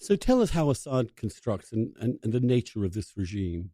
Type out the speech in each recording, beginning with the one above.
So tell us how Assad constructs and the nature of this regime.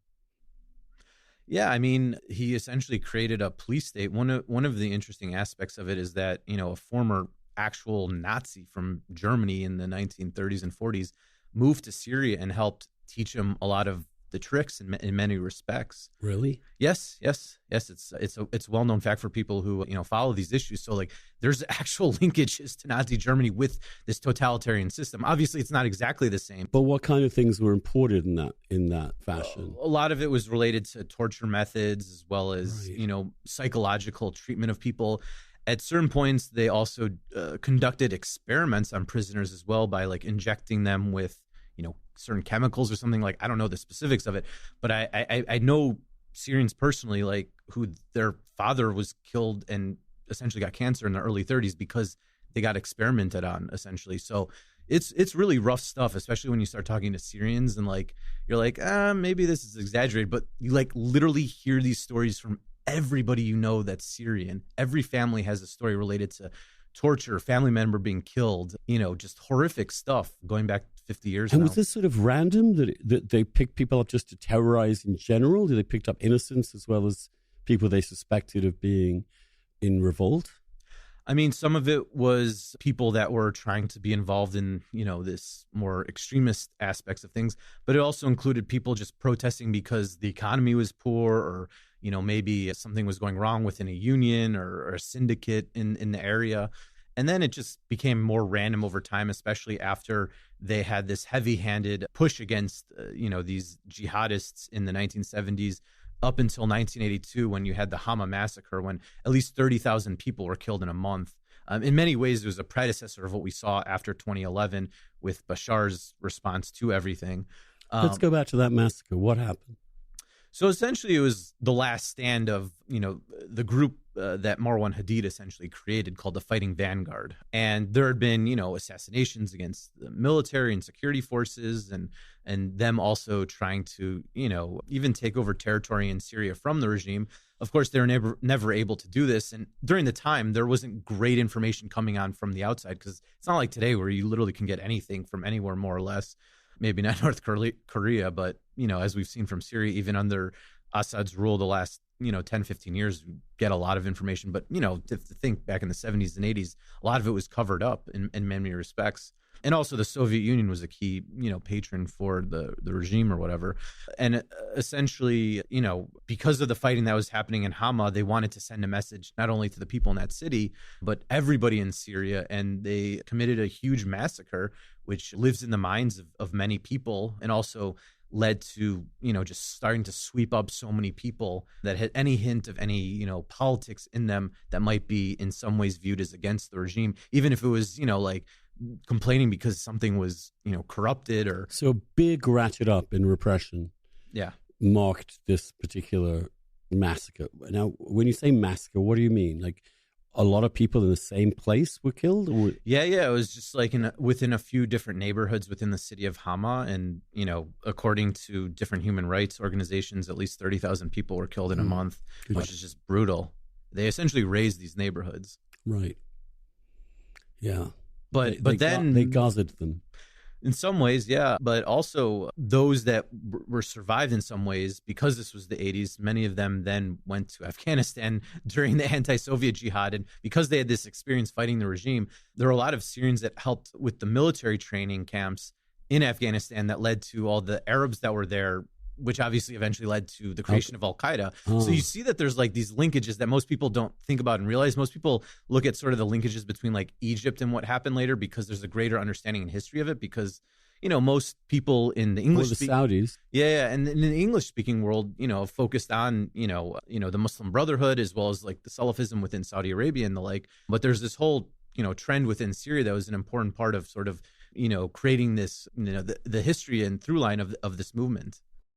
Yeah, I mean, he essentially created a police state. One of the interesting aspects of it is that, a former actual Nazi from Germany in the 1930s and 40s moved to Syria and helped teach him a lot of the tricks in many respects. Really? Yes. It's a well-known fact for people who, follow these issues. So like there's actual linkages to Nazi Germany with this totalitarian system. Obviously it's not exactly the same. But what kind of things were imported in that fashion? A lot of it was related to torture methods as well as, Right. Psychological treatment of people. At certain points, they also conducted experiments on prisoners as well by like injecting them with, certain chemicals or something. Like I don't know the specifics of it, but I know Syrians personally, like who their father was killed and essentially got cancer in the early 30s because they got experimented on essentially. So it's really rough stuff, especially when you start talking to Syrians and like you're like, maybe this is exaggerated, but you like literally hear these stories from everybody that's Syrian. Every family has a story related to torture, family member being killed, just horrific stuff going back 50 years And now. was this sort of random that they picked people up just to terrorize in general? Did they pick up innocents as well as people they suspected of being in revolt? I mean, some of it was people that were trying to be involved in, this more extremist aspects of things, but it also included people just protesting because the economy was poor or, maybe something was going wrong within a union or a syndicate in the area. And then it just became more random over time, especially after they had this heavy-handed push against, these jihadists in the 1970s up until 1982 when you had the Hama Massacre, when at least 30,000 people were killed in a month. In many ways, it was a predecessor of what we saw after 2011 with Bashar's response to everything. Let's go back to that massacre. What happened? So essentially, it was the last stand of, the group that Marwan Hadid essentially created called the Fighting Vanguard. And there had been, assassinations against the military and security forces and them also trying to, even take over territory in Syria from the regime. Of course, they were never able to do this. And during the time, there wasn't great information coming on from the outside because it's not like today where you literally can get anything from anywhere, more or less. Maybe not North Korea, but, as we've seen from Syria, even under Assad's rule the last, 10, 15 years, we get a lot of information. But, to think back in the 70s and 80s, a lot of it was covered up in many respects. And also the Soviet Union was a key, patron for the regime or whatever. And essentially, because of the fighting that was happening in Hama, they wanted to send a message not only to the people in that city, but everybody in Syria. And they committed a huge massacre, which lives in the minds of many people and also led to, just starting to sweep up so many people that had any hint of any, politics in them that might be in some ways viewed as against the regime, even if it was, like complaining because something was, corrupted or. So a big ratchet up in repression. Yeah. Marked this particular massacre. Now, when you say massacre, what do you mean? Like a lot of people in the same place were killed? Or? Yeah. It was just like within a few different neighborhoods within the city of Hama. And, according to different human rights organizations, at least 30,000 people were killed in a month, which is just brutal. They essentially razed these neighborhoods. Right. Yeah. But then they gazered them. In some ways, yeah. But also those that were survived in some ways, because this was the 80s, many of them then went to Afghanistan during the anti-Soviet jihad. And because they had this experience fighting the regime, there were a lot of Syrians that helped with the military training camps in Afghanistan that led to all the Arabs that were there, which obviously eventually led to the creation of Al-Qaeda. So you see that there's like these linkages that most people don't think about and realize. Most people look at sort of the linkages between like Egypt and what happened later because there's a greater understanding and history of it because, most people in the English the Saudis. Yeah. And in the English speaking world, focused on, the Muslim Brotherhood as well as like the Salafism within Saudi Arabia and the like. But there's this whole, trend within Syria that was an important part of sort of, creating this, the history and through line of this movement.